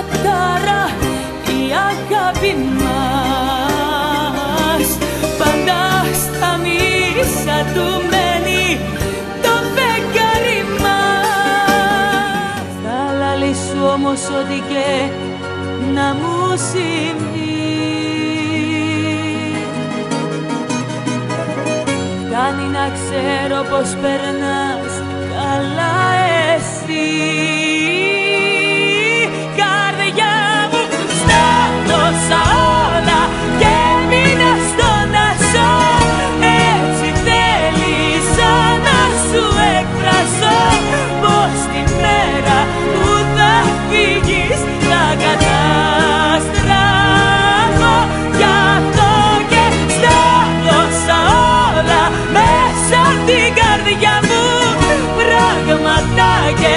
κατάρα η αγάπη μας. Πάντα στα μίσα του μένει το φεγγάρι μας. Θα λαλήσω όμως ό,τι και να μου συμβεί, φτάνει να ξέρω πως περνάς καλά εσύ. Καρδιά μου, στα δώσα όλα και μείνα στο να ζω. Έτσι θέλησα να σου εκφράσω πως τη μέρα που θα φύγεις θα καταστραφώ. Γι' αυτό και στα δώσα όλα μέσα την καρδιά μου, πράγματα και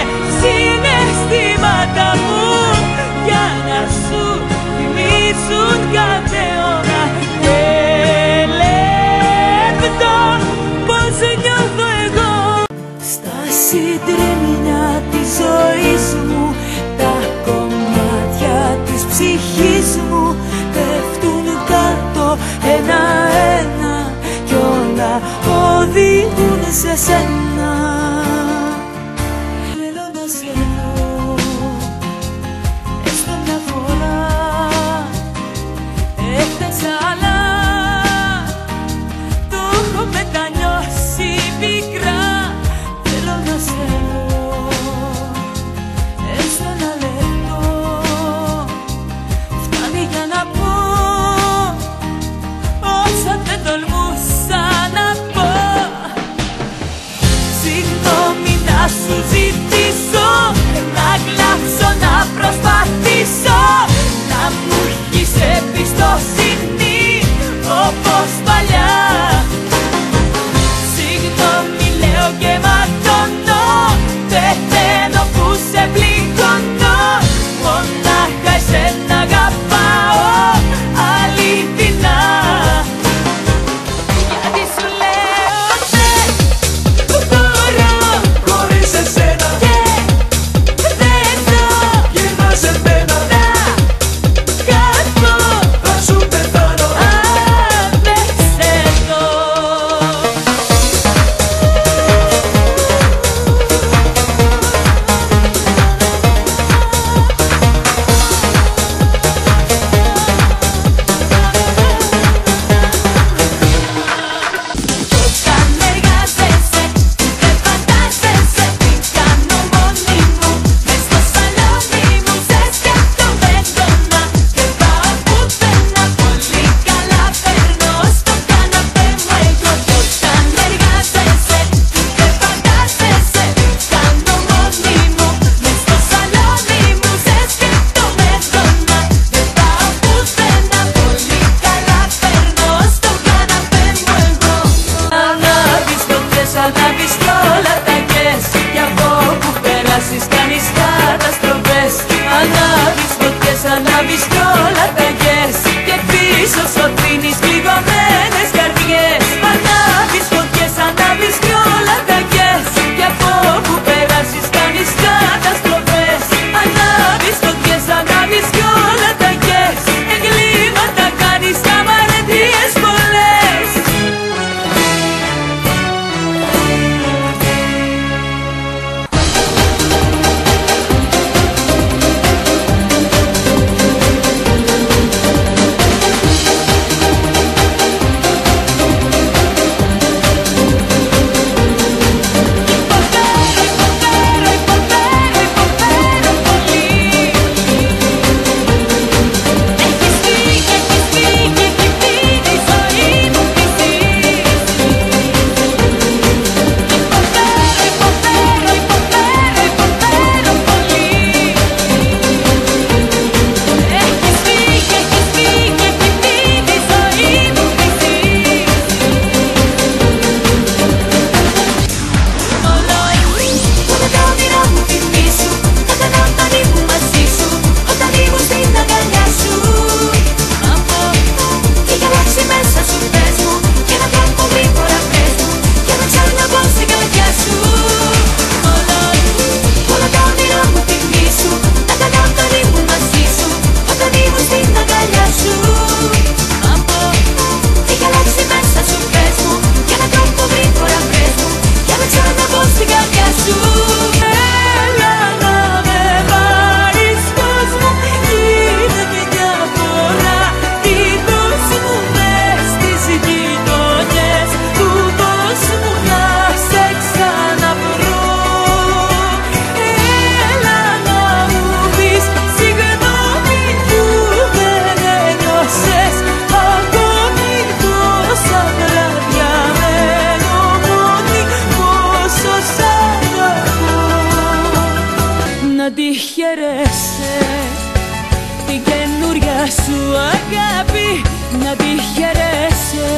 καινούρια σου αγάπη να τη χαιρέσαι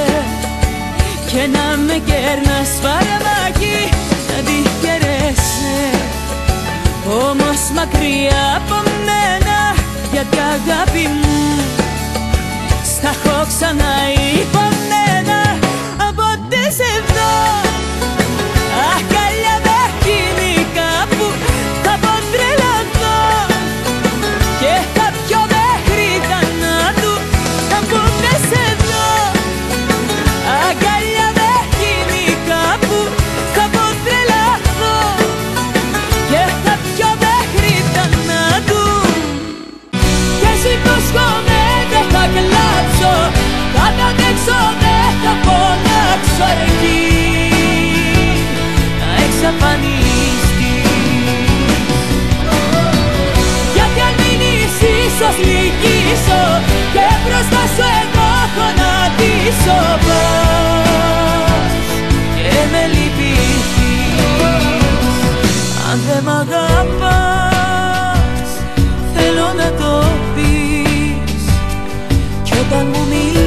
και να με κέρνας φαρμάκι να τη χαιρέσαι. Όμως μακριά από μένα, γιατί αγάπη μου στα έχω ξανά υπομένα. Πότε σε δω αγκαλιά με χημικά που θα ποντρελαθώ και θα πιω μέχρι θανάτου. Πότε σε δω αγκαλιά με χημικά που θα ποντρελαθώ και θα πιω μέχρι θανάτου. Και σου υποσχόμαι δεν θα κλάψω, θα αντέξω, δεν θα φωνάξω εκεί να εξαφανιστείς. Γιατί αν μείνεις ίσως λυγίσω και μπροστά σου εγώ γονατίσω. Πας και με λυπηθείς. Αν δεν μ' αγαπάς θέλω να το πεις, κι όταν μου μιλάς